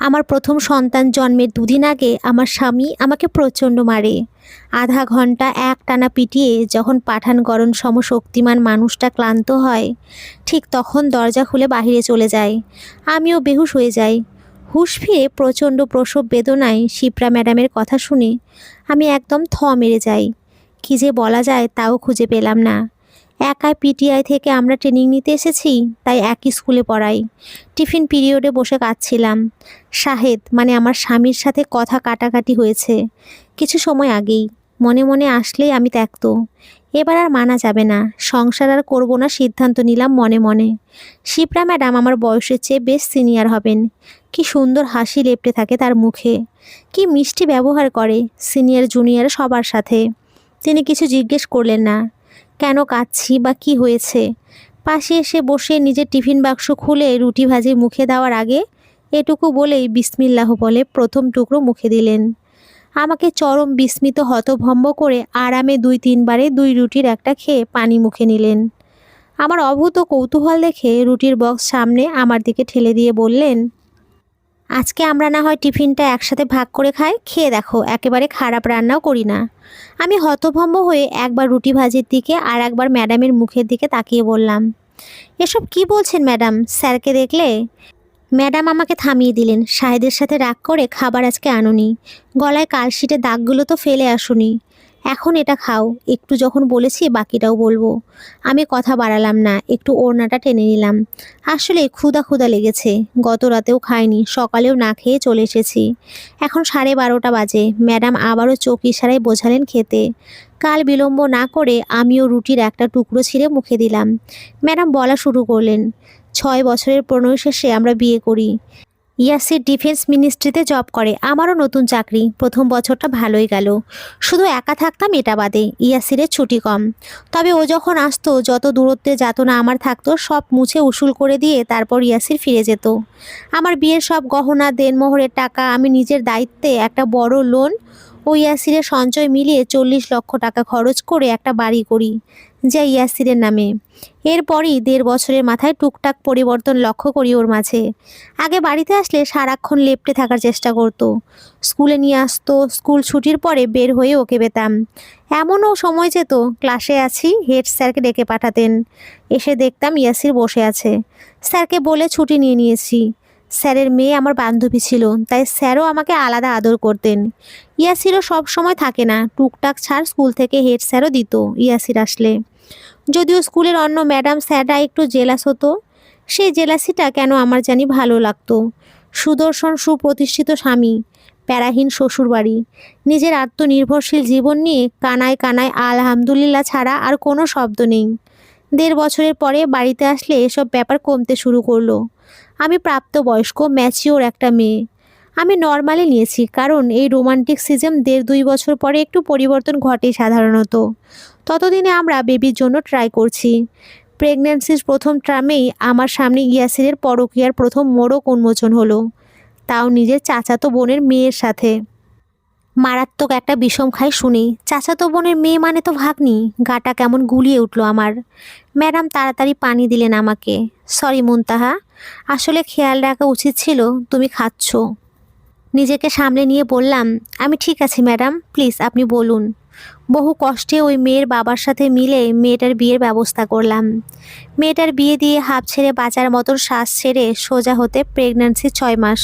আমার প্রথম সন্তান জন্মের দুদিন আগে আমার স্বামী আমাকে প্রচণ্ড মারে। আধা ঘন্টা একটানা পিটিয়ে যখন পাঠানগরণ সমশক্তিমান মানুষটা ক্লান্ত হয়, ঠিক তখন দরজা খুলে বাহিরে চলে যায়। আমিও বেহুশ হয়ে যাই। হুঁশ ফিরে প্রচণ্ড প্রসব বেদনায় শিপ্রা ম্যাডামের কথা শুনে আমি একদম মেরে যাই। কী যে বলা যায় তাও খুঁজে পেলাম না। একাই পিটিআই থেকে আমরা ট্রেনিং নিতে এসেছি, তাই একই স্কুলে পড়াই। টিফিন পিরিয়ডে বসে কাঁদছিলাম। শাহেদ মানে আমার স্বামীর সাথে কথা কাটাকাটি হয়েছে কিছু সময় আগেই। মনে মনে আসলেই আমি ত্যক্ত। এবার আর মানা যাবে না, সংসার আর করবো না সিদ্ধান্ত নিলাম মনে মনে। শিপ্রা ম্যাডাম আমার বয়সের চেয়ে বেশ সিনিয়র হবেন। কি সুন্দর হাসি লেপ্টে থাকে তার মুখে, কি মিষ্টি ব্যবহার করে সিনিয়র জুনিয়র সবার সাথে। তিনি কিছু জিজ্ঞেস করলেন না, কেন কাঁদছি বা কি হয়েছে। পাশে এসে বসে নিজের টিফিন বাক্স খুলে রুটি ভাজি মুখে দেওয়ার আগে এটুকু বলেই বিসমিল্লাহ বলে প্রথম টুকরো মুখে দিলেন। আমাকে চরম বিস্মিত হতভম্ব করে আরামে 2-3 বারে 2 রুটির একটা খেয়ে পানি মুখে নিলেন। আমার অভূত কৌতূহল দেখে রুটির বক্স সামনে আমার দিকে ঠেলে দিয়ে বললেন, আজকে আমরা না হয় টিফিনটা একসাথে ভাগ করে খাই, খেয়ে দেখো, একেবারে খারাপ রান্নাও করি না। আমি হতভম্ব হয়ে একবার রুটি ভাজির দিকে আর একবার ম্যাডামের মুখের দিকে তাকিয়ে বললাম, এসব কি বলছেন ম্যাডাম, স্যারকে দেখলে? ম্যাডাম আমাকে থামিয়ে দিলেন, শাহেদের সাথে রাগ করে খাবার আজকে আনুনি, গলায় কালশিটে দাগগুলো তো ফেলে আসুনি, এখন এটা খাও, একটু যখন বলেছি বাকিটাও বলবো। আমি কথা বাড়ালাম না, একটু ওড়নাটা টেনে নিলাম। আসলে ক্ষুধা ক্ষুধা লেগেছে, গত রাতেও খাইনি, সকালেও না খেয়ে চলে এসেছি। এখন 12:30 বাজে। ম্যাডাম আবারও চোখ ইশারায় বোঝালেন খেতে। কাল বিলম্ব না করে আমিও রুটির একটা টুকরো ছিঁড়ে মুখে দিলাম। ম্যাডাম বলা শুরু করলেন, 6 বছরের প্রণয় শেষে আমরা বিয়ে করি। ইয়াসির ডিফেন্স মিনিস্ট্রিতে জব করে, আমারও নতুন চাকরি। প্রথম বছরটা ভালোই গেল, শুধু একা থাকতাম এটা বাদে। ইয়াসিরের ছুটি কম, তবে ও যখন আসতো যত দূরত্বে যাতনা আমার থাকতো সব মুছে উসুল করে দিয়ে তারপর ইয়াসির ফিরে যেত। আমার বিয়ের সব গহনা দেনমোহরের টাকা আমি নিজের দায়িত্বে একটা বড় লোন ও ইয়াসিরের সঞ্চয় মিলিয়ে 40 লক্ষ টাকা খরচ করে একটা বাড়ি করি, যা ইয়াসিরের নামে। এরপরই 1.5 বছরের মাথায় টুকটাক পরিবর্তন লক্ষ্য করি ওর মাঝে। আগে বাড়িতে আসলে সারাক্ষণ লেপ্টে থাকার চেষ্টা করতো, স্কুলে নিয়ে আসতো, স্কুল ছুটির পরে বের হয়ে ওকে পেতাম। এমনও সময় যেত ক্লাসে আছি, হেড স্যারকে ডেকে পাঠাতেন, এসে দেখতাম ইয়াসির বসে আছে। স্যারকে বলে ছুটি নিয়ে নিয়েছি। স্যারের মেয়ে আমার বান্ধবী ছিল, তাই স্যারও আমাকে আলাদা আদর করতেন। ইয়াসিরও সব সময় থাকে না, টুকটাক ছাড় স্কুল থেকে হেড স্যারও দিত ইয়াসির আসলে। যদিও স্কুলের অন্য ম্যাডাম স্যাররা একটু জেলাস হতো, সেই জেলাসিটা কেন আমার জানি ভালো লাগতো। সুদর্শন সুপ্রতিষ্ঠিত স্বামী, প্যারাহীন শ্বশুরবাড়ি, নিজের আত্মনির্ভরশীল জীবন নিয়ে কানায় কানায় আলহামদুলিল্লাহ ছাড়া আর কোনো শব্দ নেই। 1.5 বছরের পরে বাড়িতে আসলে এসব ব্যাপার কমতে শুরু করলো। আমি প্রাপ্তবয়স্ক ম্যাচিওর একটা মেয়ে। আমি নর্মালি নিয়েছি, কারণ এই রোমান্টিক সিজম 1.5-2 বছর পরে একটু পরিবর্তন ঘটে সাধারণত। ততদিনে আমরা বেবির জন্য ট্রাই করছি। প্রেগন্যান্সির প্রথম ট্রামেই আমার সামনে ইয়াসিরের পরকীয়ার প্রথম মোড়ক উন্মোচন হলো, তাও নিজের চাচাতো বোনের মেয়ের সাথে। মারাত্মক একটা বিষম খাই শুনেই চাচাতো বোনের মেয়ে মানে তো ভাগ্নি, গাটা কেমন গুলিয়ে উঠলো আমার। ম্যাডাম তাড়াতাড়ি পানি দিলেন আমাকে। সরি মুনতাহা, আসলে খেয়াল রাখা উচিত ছিল তুমি খাচ্ছ। নিজেকে সামলে নিয়ে বললাম, আমি ঠিক আছি ম্যাডাম, প্লিজ আপনি বলুন। বহু কষ্টে ওই মেয়ের বাবার সাথে মিলে মেয়েটার বিয়ের ব্যবস্থা করলাম। মেয়েটার বিয়ে দিয়ে হাঁপ ছেড়ে বাঁচার মতন শ্বাস ছেড়ে সোজা হতে প্রেগন্যান্সি 6 মাস।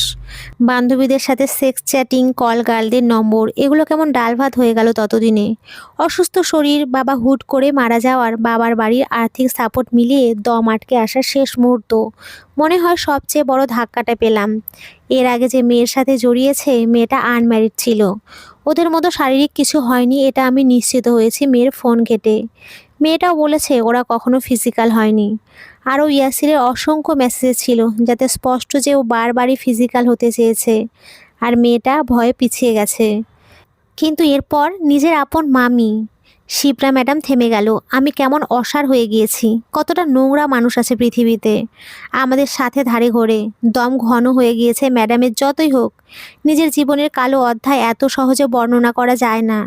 বান্ধবীদের সাথে সেক্স চ্যাটিং, কল গার্লদের নম্বর, এগুলো কেমন ডাল ভাত হয়ে গেল ততদিনে। অসুস্থ শরীর, বাবা হুট করে মারা যাওয়ার, বাবার বাড়ির আর্থিক সাপোর্ট মিলিয়ে দম আটকে আসার শেষ মুহূর্ত, মনে হয় সবচেয়ে বড় ধাক্কাটা পেলাম। এর আগে যে মেয়ের সাথে জড়িয়েছে মেয়েটা আনম্যারিড ছিল, ওদের মতো শারীরিক কিছু হয়নি এটা আমি নিশ্চিত হয়েছি মেয়ের ফোন ঘেটে। মেয়েটাও বলেছে ওরা কখনো ফিজিক্যাল হয়নি। আরও ইয়াসিরের অসংখ্য মেসেজ ছিল যাতে স্পষ্ট যে ও বারবারই ফিজিক্যাল হতে চেয়েছে, আর মেয়েটা ভয়ে পিছিয়ে গেছে। কিন্তু এরপর নিজের আপন মামি শিপ্রা ম্যাডাম থেমে গেল। আমি কেমন অসাড় হয়ে গিয়েছি, কতটা নোংরা মানুষ আছে পৃথিবীতে আমাদের সাথে ধারে ঘোরে। দম ঘন হয়ে গিয়েছে ম্যাডামের। যতই হোক, নিজের জীবনের কালো অধ্যায় এত সহজে বর্ণনা করা যায় না।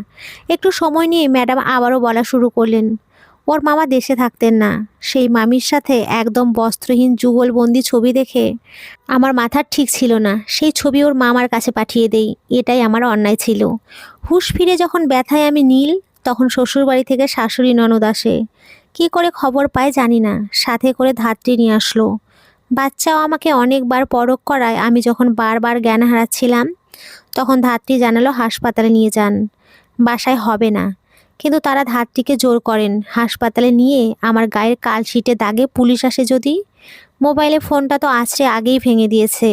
একটু সময় নিয়ে ম্যাডাম আবারও বলা শুরু করলেন, ওর মামা দেশে থাকতেন না। সেই মামির সাথে একদম বস্ত্রহীন যুগলবন্দি ছবি দেখে আমার মাথার ঠিক ছিল না। সেই ছবি ওর মামার কাছে পাঠিয়ে দেই, এটাই আমার অন্যায় ছিল। হুঁশ ফিরে যখন ব্যথায় আমি নীল, তখন শ্বশুরবাড়ি থেকে শাশুড়ি ননদ আসে। কী করে খবর পায় জানি না, সাথে করে ধাত্রী নিয়ে আসলো। বাচ্চাও আমাকে অনেকবার পরখ করায় আমি যখন বারবার জ্ঞান হারাচ্ছিলাম, তখন ধাত্রী জানালো হাসপাতালে নিয়ে যান, বাসায় হবে না। কিন্তু তারা ধাত্রীকে জোর করেন হাসপাতালে নিয়ে। আমার গায়ের কালশিটে দাগে পুলিশ আসে যদি। মোবাইলে ফোনটা তো আছড়ে আগেই ভেঙে দিয়েছে।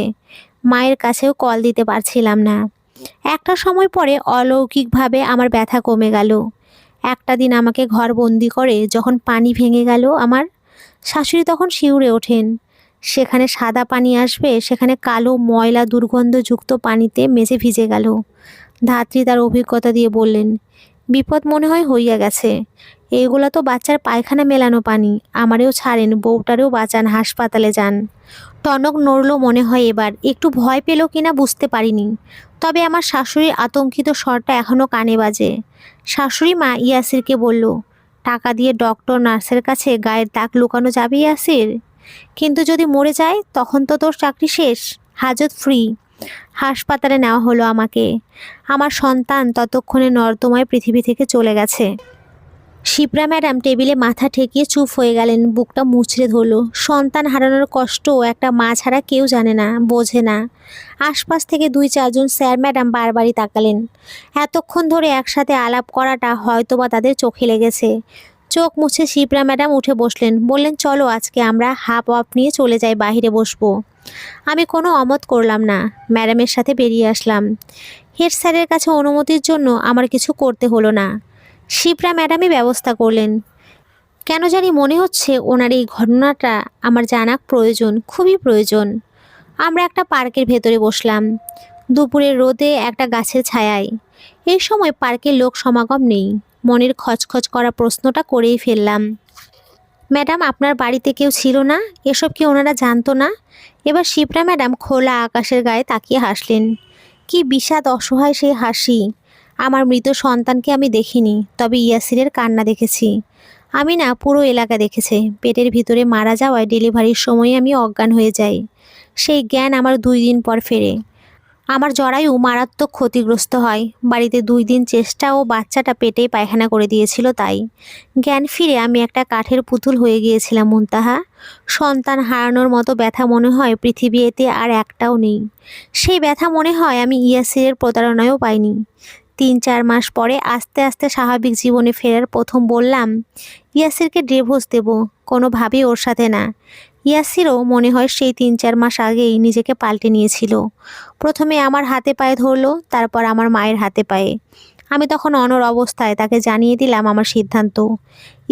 মায়ের কাছেও কল দিতে পারছিলাম না। একটা সময় পরে অলৌকিকভাবে আমার ব্যথা কমে গেল। একটা দিন আমাকে ঘর বন্দি করে যখন পানি ভেঙে গেল আমার, শাশুড়ি তখন শিউরে ওঠেন। সেখানে সাদা পানি আসবে, সেখানে কালো ময়লা দুর্গন্ধযুক্ত পানিতে মেঝে ভিজে গেল। ধাত্রী তার অভিজ্ঞতা দিয়ে বললেন, বিপদ মনে হয় হইয়া গেছে। এইগুলা তো বাচ্চার পায়খানা মেলানো পানি। আমারেও ছাড়েন, বউটারেও বাঁচান, হাসপাতালে যান। টনক নড়ল মনে হয় এবার। একটু ভয় পেল কিনা বুঝতে পারিনি, তবে আমার শাশুড়ির আতঙ্কিত স্বরটা এখনও কানে বাজে। শাশুড়ি মা ইয়াসিরকে বলল, টাকা দিয়ে ডক্টর নার্সের কাছে গায়ের দাগ লুকানো যাবে ইয়াসির, কিন্তু যদি মরে যায় তখন তো তোর চাকরি শেষ, হাজত ফ্রি। হাসপাতালে নেওয়া হলো আমাকে। আমার সন্তান ততক্ষণে নর্দমায় পৃথিবী থেকে চলে গেছে। শিপ্রা ম্যাডাম টেবিলে মাথা ঠেকিয়ে চুপ হয়ে গেলেন, বুকটা মুচড়ে ধরলো। সন্তান হারানোর কষ্ট একটা মা ছাড়া কেউ জানে না, বোঝে না। আশপাশ থেকে 2-4 জন স্যার ম্যাডাম বারবারই তাকালেন। এতক্ষণ ধরে একসাথে আলাপ করাটা হয়তোবা তাদের চোখে লেগেছে। চোখ মুছে শিপ্রা ম্যাডাম উঠে বসলেন, বললেন, চলো আজকে আমরা হাফ অফ নিয়ে চলে যাই, বাইরে বসবো। আমি কোনো অমত করলাম না, ম্যাডামের সাথে বেরিয়ে আসলাম। হেড স্যারের কাছে অনুমতির জন্য আমার কিছু করতে হলো না। শিপ্রা ম্যাডামই ব্যবস্থা করলেন। কেন জানি মনে হচ্ছে ওনার এই ঘটনাটা আমার জানা প্রয়োজন, খুবই প্রয়োজন। আমরা একটা পার্কের ভেতরে বসলাম, দুপুরের রোদে একটা গাছের ছায়ায়। এই সময় পার্কের লোক সমাগম নেই। মনের খচখচ করা প্রশ্নটা করেই ফেললাম, ম্যাডাম আপনার বাড়িতে কেউ ছিল না? এসব কি ওনারা জানতো না? এবার শিপ্রা ম্যাডাম খোলা আকাশের গায়ে তাকিয়ে হাসলেন। কি বিষাদ অসহায় সেই হাসি। আমার মৃত সন্তানকে আমি দেখিনি, তবে ইয়াসিরের কান্না দেখেছি। আমি না, পুরো এলাকা দেখেছে। পেটের ভিতরে মারা যাওয়ায় ডেলিভারির সময় আমি অজ্ঞান হয়ে যাই। সেই জ্ঞান আমার 2 দিন পর ফেরে। আমার জরায়ু মারাত্মক ক্ষতিগ্রস্ত হয়। বাড়িতে 2 দিন চেষ্টা ও বাচ্চাটা পেটেই পায়খানা করে দিয়েছিল, তাই জ্ঞান ফিরে আমি একটা কাঠের পুতুল হয়ে গিয়েছিলাম। মুনতাহা, সন্তান হারানোর মতো ব্যথা মনে হয় পৃথিবীতে আর একটাও নেই। সেই ব্যথা মনে হয় আমি ইয়াসিরের প্রতারণায়ও পাইনি। 3-4 মাস পরে আস্তে আস্তে স্বাভাবিক জীবনে ফেরার প্রথম বললাম, ইয়াসিরকে ডিভোর্স দেব, কোনোভাবেই ওর সাথে না। ইয়াসিরও মনে হয় সেই 3-4 মাস আগেই নিজেকে পাল্টে নিয়েছিল। প্রথমে আমার হাতে পায়ে ধরলো, তারপর আমার মায়ের হাতে পায়ে। আমি তখন অনড় অবস্থায় তাকে জানিয়ে দিলাম আমার সিদ্ধান্ত।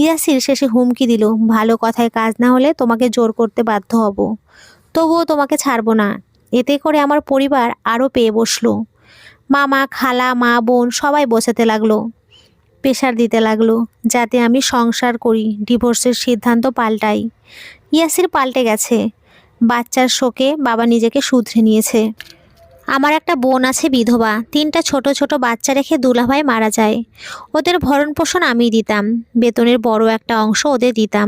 ইয়াসির শেষে হুমকি দিল, ভালো কথায় কাজ না হলে তোমাকে জোর করতে বাধ্য হব, তবুও তোমাকে ছাড়বো না। এতে করে আমার পরিবার আরও পেয়ে বসলো। মামা, খালা, মা, বোন সবাই বোঝাতে লাগলো, প্রেশার দিতে লাগলো যাতে আমি সংসার করি, ডিভোর্সের সিদ্ধান্ত পাল্টাই। ইয়াসির পাল্টে গেছে। বাচ্চার শোকে বাবা নিজেকে শুধরে নিয়েছে। আমার একটা বোন আছে বিধবা, 3টা ছোট ছোট বাচ্চা রেখে দুলাভাই মারা যায়। ওদের ভরণ পোষণ আমিই দিতাম, বেতনের বড় একটা অংশ ওদের দিতাম।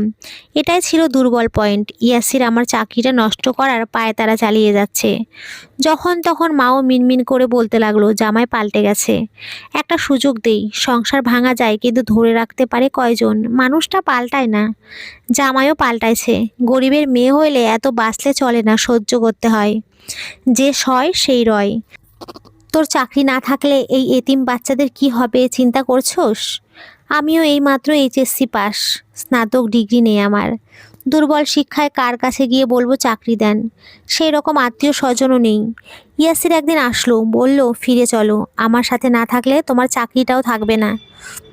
এটাই ছিল দুর্বল পয়েন্ট। ইয়াসির আমার চাকরিটা নষ্ট করার পায়তারা চালিয়ে যাচ্ছে। যখন তখন মাও মিনমিন করে বলতে লাগলো, জামাই পাল্টে গেছে, একটা সুযোগ দেই। সংসার ভাঙা যায় কিন্তু ধরে রাখতে পারে কয়জন? মানুষটা পাল্টায় না। জামাইও পাল্টাইছে। গরিবের মেয়ে হইলে এত বাঁচলে চলে না, সহ্য করতে হয়। যে সয় সেই রয়। তোর চাকরি না থাকলে এই এতিম বাচ্চাদের কি হবে চিন্তা করছোস? আমিও এইমাত্র এইচএসসি পাস, স্নাতক ডিগ্রি নেই আমার। দুর্বল শিক্ষায় কার কাছে গিয়ে বলবো চাকরি দেন? সেই রকম আত্মীয় স্বজনও নেই। ইয়াসির একদিন আসলো, বলল, ফিরে চলো, আমার সাথে না থাকলে তোমার চাকরিটাও থাকবে না।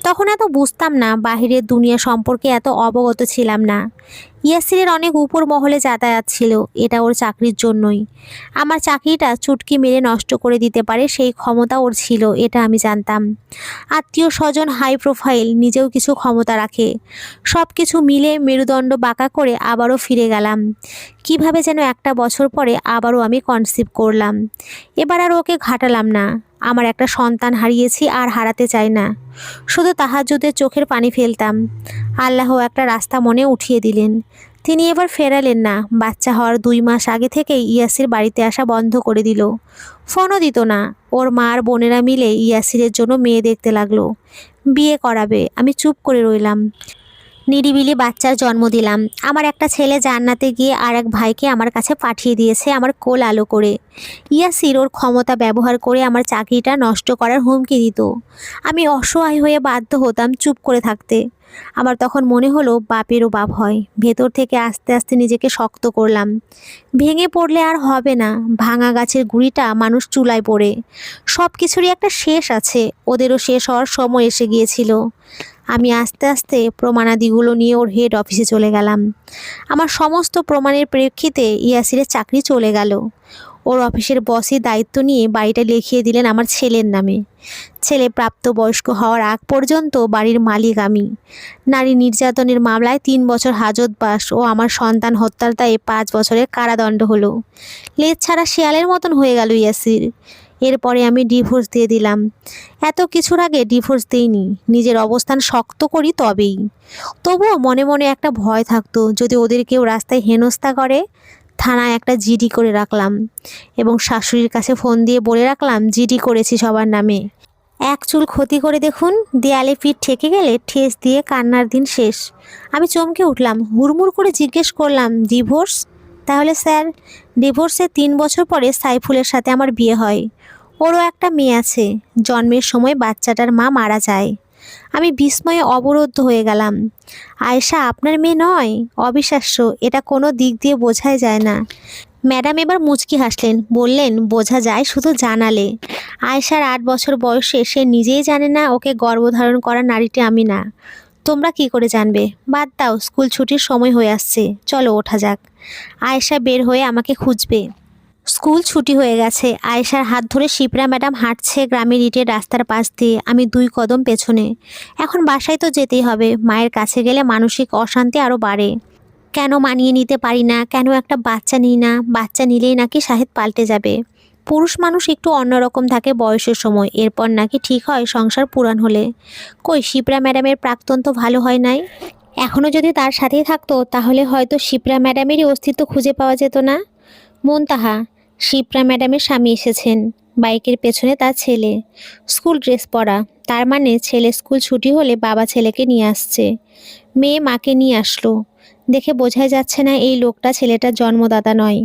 তখন এত বুঝতাম না, বাহিরের দুনিয়া সম্পর্কে এত অবগত ছিলাম না। ইয়াসিরের অনেক উপর মহলে যাতায়াত ছিল, এটা ওর চাকরির জন্যই। আমার চাকরিটা চুটকি মেরে নষ্ট করে দিতে পারে সেই ক্ষমতা ওর ছিল, এটা আমি জানতাম। আত্মীয় স্বজন হাই প্রোফাইল, নিজেও কিছু ক্ষমতা রাখে। সব কিছু মিলে মেরুদণ্ড বাঁকা করে আবারও ফিরে গেলাম। কিভাবে যেন একটা বছর পরে আবারও আমি কনসিভ করলাম। এবার আর ওকে ঘাটালাম না। আমার একটা সন্তান হারিয়েছি আর হারাতে চাই না। শুধু তাহাজ্জুদের চোখের পানি ফেলতাম। আল্লাহ একটা রাস্তা মনে উঠিয়ে দিলেন। তিনি এবার ফেরালেন না। বাচ্চা হওয়ার 2 মাস আগে থেকেই ইয়াসির বাড়িতে আসা বন্ধ করে দিল। ফোনও দিত না। ওর মা আর বোনেরা মিলে ইয়াসিরের জন্য মেয়ে দেখতে লাগলো। বিয়ে করাবে। আমি চুপ করে রইলাম। নিরিবিলি বাচ্চার জন্ম দিলাম। আমার একটা ছেলে জান্নাতে গিয়ে আর এক ভাইকে আমার কাছে পাঠিয়ে দিয়েছে আমার কোল আলো করে। ইয়াসির ওর ক্ষমতা ব্যবহার করে আমার চাকরিটা নষ্ট করার হুমকি দিত। আমি অসহায় হয়ে বাধ্য হতাম চুপ করে থাকতে। আমার তখন মনে হলো বাপেরও বাপ হয়। ভেতর থেকে আস্তে আস্তে নিজেকে শক্ত করলাম। ভেঙে পড়লে আর হবে না। ভাঙা গাছের গুঁড়িটা মানুষ চুলায় পড়ে। সব কিছুরই একটা শেষ আছে। ওদেরও শেষ হওয়ার সময় এসে গিয়েছিল। আমি আস্তে আস্তে প্রমাণাদিগুলো নিয়ে ওর হেড অফিসে চলে গেলাম। আমার সমস্ত প্রমাণের প্রেক্ষিতে ইয়াসিরের চাকরি চলে গেল। ওর অফিসের বসই দায়িত্ব নিয়ে বাড়িটা লিখিয়ে দিলেন আমার ছেলের নামে। ছেলে প্রাপ্তবয়স্ক হওয়ার আগ পর্যন্ত বাড়ির মালিক আমি। নারী নির্যাতনের মামলায় 3 বছর হাজতবাস ও আমার সন্তান হত্যার দায়ে 5 বছরের কারাদণ্ড হলো। লেজ ছাড়া শিয়ালের মতন হয়ে গেল ইয়াসির। এরপরে আমি ডিভোর্স দিয়ে দিলাম। এত কিছুর আগে ডিভোর্স দিইনি। নিজের অবস্থান শক্ত করি তবেই। তবুও মনে মনে একটা ভয় থাকতো, যদি ওদের কেউ রাস্তায় হেনস্থা করে। থানায় একটা জিডি করে রাখলাম এবং শাশুড়ির কাছে ফোন দিয়ে বলে রাখলাম জিডি করেছি সবার নামে। এক চুল ক্ষতি করে দেখুন, দেয়ালে পিঠ ঠেকে গেলে ঠেস দিয়ে কান্নার দিন শেষ। আমি চমকে উঠলাম। হুড়মুড় করে জিজ্ঞেস করলাম, ডিভোর্স? তাহলে স্যার, ডিভোর্সের 3 বছর পরে সাইফুলের সাথে আমার বিয়ে হয়। ওরও একটা মেয়ে আছে। জন্মের সময় বাচ্চাটার মা মারা যায়। আমি বিস্ময়ে অবরুদ্ধ হয়ে গেলাম। আয়েশা আপনার মেয়ে নয়? অবিশ্বাস্য। এটা কোনো দিক দিয়ে বোঝাই যায় না। ম্যাডাম এবার মুচকি হাসলেন, বললেন, বোঝা যায় শুধু জানালে। আয়েশার 8 বছর বয়সে সে নিজেই জানে না ওকে গর্ভধারণ করা নারীটি আমি না। তোমরা কি করে জানবে? বাদ দাও, স্কুল ছুটির সময় হয়ে আসছে, চলো ওঠা যাক। আয়েশা বের হয়ে আমাকে খুঁজবে। স্কুল ছুটি হয়ে গেছে। আয়েশার হাত ধরে শিপ্রা ম্যাডাম হাঁটছে গ্রামের ইটের রাস্তার পাশ দিয়ে, আমি 2 কদম পেছনে। এখন বাসায় তো যেতেই হবে। মায়ের কাছে গেলে মানসিক অশান্তি আরও বাড়ে। কেন মানিয়ে নিতে পারি না? কেন একটা বাচ্চা নিই না? বাচ্চা নিলেই নাকি শাহেদ পাল্টে যাবে। পুরুষ মানুষ একটু অন্যরকম থাকে বয়সের সময়, এরপর নাকি ঠিক হয় সংসার পুরান হলে। কই, শিপ্রা ম্যাডামের প্রাক্তন তো ভালো হয় নাই। এখনও যদি তার সাথেই থাকতো তাহলে হয়তো শিপ্রা ম্যাডামেরই অস্তিত্ব খুঁজে পাওয়া যেত না। মুনতাহা, শিপ্রা ম্যাডামের স্বামী এসেছেন। বাইকের পেছনে তার ছেলে। স্কুল ড্রেস পরা। তার মানে ছেলে স্কুল ছুটি হলে বাবা ছেলেকে নিয়ে আসছে। মেয়ে মাকে নিয়ে আসলো। দেখে বোঝাই যাচ্ছে না এই লোকটা ছেলেটার জন্মদাতা নয়।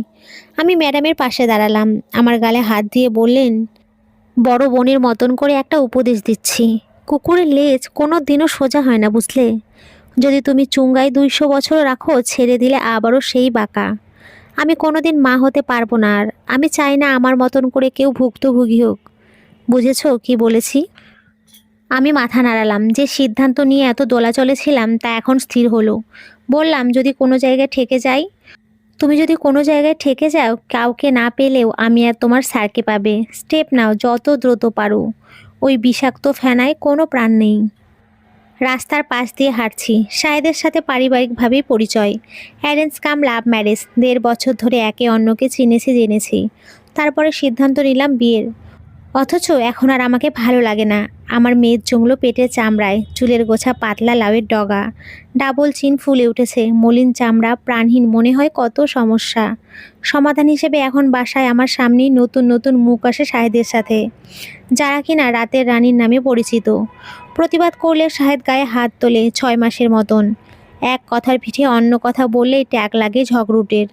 আমি ম্যাডামের পাশে দাঁড়ালাম। আমার গালে হাত দিয়ে বললেন, বড় বোনের মতন করে একটা উপদেশ দিচ্ছি। কুকুরের লেজ কোনো দিনও সোজা হয় না, বুঝলে? যদি তুমি চুঙ্গায় 200 বছর রাখো, ছেড়ে দিলে আবারও সেই বাঁকা। আমি কোনোদিন মা হতে পারবো না আর। আমি চাই না আমার মতন করে কেউ ভুক্তভোগী হোক। বুঝেছো কি বলেছি? আমি মাথা নাড়ালাম। যে সিদ্ধান্ত নিয়ে এত দোলাচলে ছিলাম তা এখন স্থির হলো। বললাম, যদি কোনো জায়গায় ঠেকে যাই? তুমি যদি কোনো জায়গায় ঠেকে যাও, কাউকে না পেলেও আমি আর তোমার স্যারকে পাবে। স্টেপ নাও যত দ্রুত পারো। ওই বিষাক্ত ফেনায় কোনো প্রাণ নেই। রাস্তার পাশ দিয়ে হাঁটছি। শাহেদের সাথে পারিবারিকভাবেই পরিচয়। অ্যারেঞ্জ কাম লাভ ম্যারেজ। 1.5 বছর ধরে একে অন্যকে চিনেছি জেনেছি। তারপরে সিদ্ধান্ত নিলাম বিয়ের। অথচ এখন আর আমাকে ভালো লাগে না। আমার মেয়ের জংলো পেটের চামড়ায়, চুলের গোছা পাতলা লাউয়ের ডগা, ডাবল চিন ফুলে উঠেছে, মলিন চামড়া, প্রাণহীন, মনে হয় কত সমস্যা। সমাধান হিসেবে এখন বাসায় আমার সামনেই নতুন নতুন মুখ আসে শাহেদের সাথে, যারা কিনা রাতের রানীর নামে পরিচিত। প্রতিবাদ করলে শাহেদ গায়ে হাত তোলে 6 মাসের মতন। এক কথার পিঠে অন্য কথা বললেই ট্যাগ লাগে ঝগড়ুটের।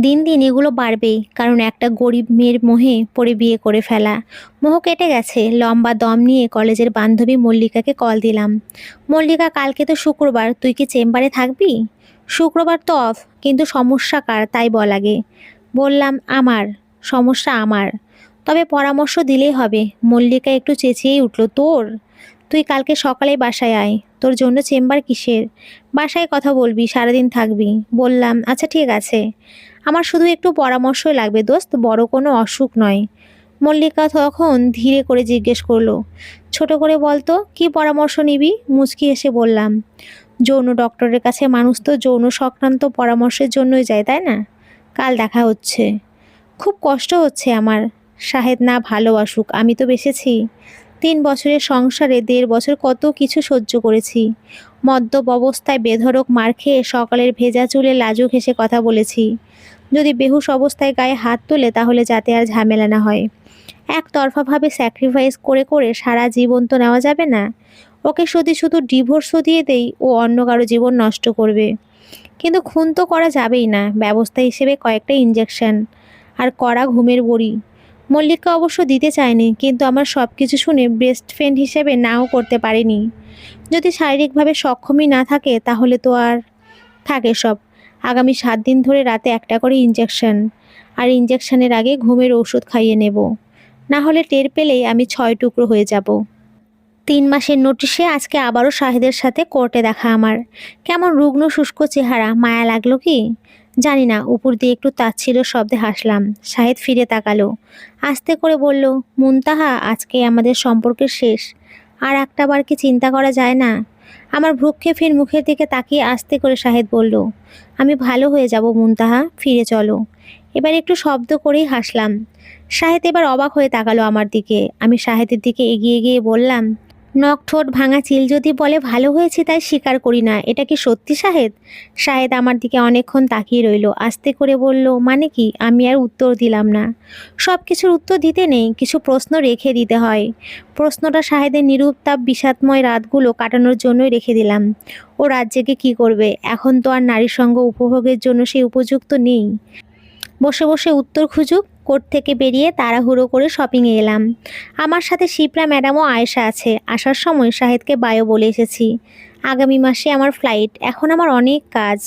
দিন দিন এগুলো বাড়বেই, কারণ একটা গরিব মেয়ের মোহে পড়ে বিয়ে করে ফেলা। মোহ কেটে গেছে। লম্বা দম নিয়ে কলেজের বান্ধবী মল্লিকাকে কল দিলাম। মল্লিকা, কালকে তো শুক্রবার, তুই কি চেম্বারে থাকবি? শুক্রবার তো অফ, কিন্তু সমস্যা কার তাই বল আগে। বললাম, আমার সমস্যা আমার। তবে পরামর্শ দিলেই হবে। মল্লিকা একটু চেঁচিয়েই উঠল, তোর? তুই কালকে সকালে বাসায় আয়। তোর জন্য চেম্বার কিসের? বাসায় কথা বলবি, সারাদিন থাকবি। বললাম, আচ্ছা ঠিক আছে। আমার শুধু একটু পরামর্শই লাগবে দোস্ত, বড় কোনো অসুখ নয়। মল্লিকা তখন ধীরে করে জিজ্ঞেস করলো, ছোট করে বলতো, কি পরামর্শ নিবি? মুচকি এসে বললাম, যৌন ডক্টরের কাছে মানুষ তো যৌন সংক্রান্ত পরামর্শের জন্যই যায়, তাই না? কাল দেখা হচ্ছে। খুব কষ্ট হচ্ছে আমার। শাহেদ না ভালোবাসুক, আমি তো বেসেছি। 3 বছরের সংসারে 1.5 বছর কত কিছু সহ্য করেছি। মদ্যপ অবস্থায় বেধড়ক মার খেয়ে সকালের ভেজা চুলে লাজুক হেসে কথা বলেছি। যদি বেহুশ অবস্থায় গায়ে হাত তোলে তাহলে যাতে আর ঝামেলা না হয়। একতরফাভাবে স্যাক্রিফাইস করে করে সারা জীবন তো নেওয়া যাবে না। ওকে যদি শুধু ডিভোর্সও দিয়ে দেই, ও অন্য কারো জীবন নষ্ট করবে। কিন্তু খুন তো করা যাবেই না, ব্যবস্থা হিসেবে কয়েকটা ইঞ্জেকশন আর কড়া ঘুমের বড়ি। মল্লিকা অবশ্য দিতে চায়নি, কিন্তু আমার সব কিছু শুনে বেস্ট ফ্রেন্ড হিসেবে নাও করতে পারেনি। যদি শারীরিকভাবে সক্ষমই না থাকে তাহলে তো আর থাকে সব। আগামী 7 দিন ধরে রাতে একটা করে ইঞ্জেকশন, আর ইঞ্জেকশনের আগে ঘুমের ওষুধ খাইয়ে নেব। না হলে টের পেলেই আমি 6 টুকরো হয়ে যাব। 3 মাসের নোটিশে আজকে আবারও শাহেদের সাথে কোর্টে দেখা আমার। কেমন রুগ্ন শুষ্ক চেহারা, মায়া লাগলো কি জানি না। উপর দিয়ে একটু তাচ্ছিল্য শব্দে হাসলাম। শাহেদ ফিরে তাকালো, আস্তে করে বলল, মুনতাহা, আজকে আমাদের সম্পর্কের শেষ। আর একটা বার কি চিন্তা করা যায় না? আমার ভ্রুক্ষেপের মুখের দিকে তাকিয়ে আস্তে করে শাহেদ বলল, আমি ভালো হয়ে যাব মুনতাহা, ফিরে চলো। এবার একটু শব্দ করেই হাসলাম। শাহেদ এবার অবাক হয়ে তাকালো আমার দিকে। আমি শাহেদের দিকে এগিয়ে গিয়ে বললাম, নখ ঠোঁট ভাঙা চিল যদি বলে ভালো হয়েছে তাই স্বীকার করি না, এটা কি সত্যি শাহেদ? শাহেদ আমার দিকে অনেকক্ষণ তাকিয়ে রইল, আস্তে করে বলল, মানে কি? আমি আর উত্তর দিলাম না। সব কিছুর উত্তর দিতে নেই, কিছু প্রশ্ন রেখে দিতে হয়। প্রশ্নটা শাহেদের নিরুত্তাপ বিষাদময় রাতগুলো কাটানোর জন্যই রেখে দিলাম। ও রাত জেগে কী করবে? এখন তো আর নারীর সঙ্গ উপভোগের জন্য সে উপযুক্ত নেই। বসে বসে উত্তর খুঁজুক। কোর্ট থেকে বেরিয়ে তাড়াহুড়ো করে শপিংয়ে এলাম। আমার সাথে শিপ্রা ম্যাডাম ও আয়েশা আছে। আসার সময় শাহেদকে বায়ো বলে এসেছি। আগামী মাসে আমার ফ্লাইট, এখন আমার অনেক কাজ।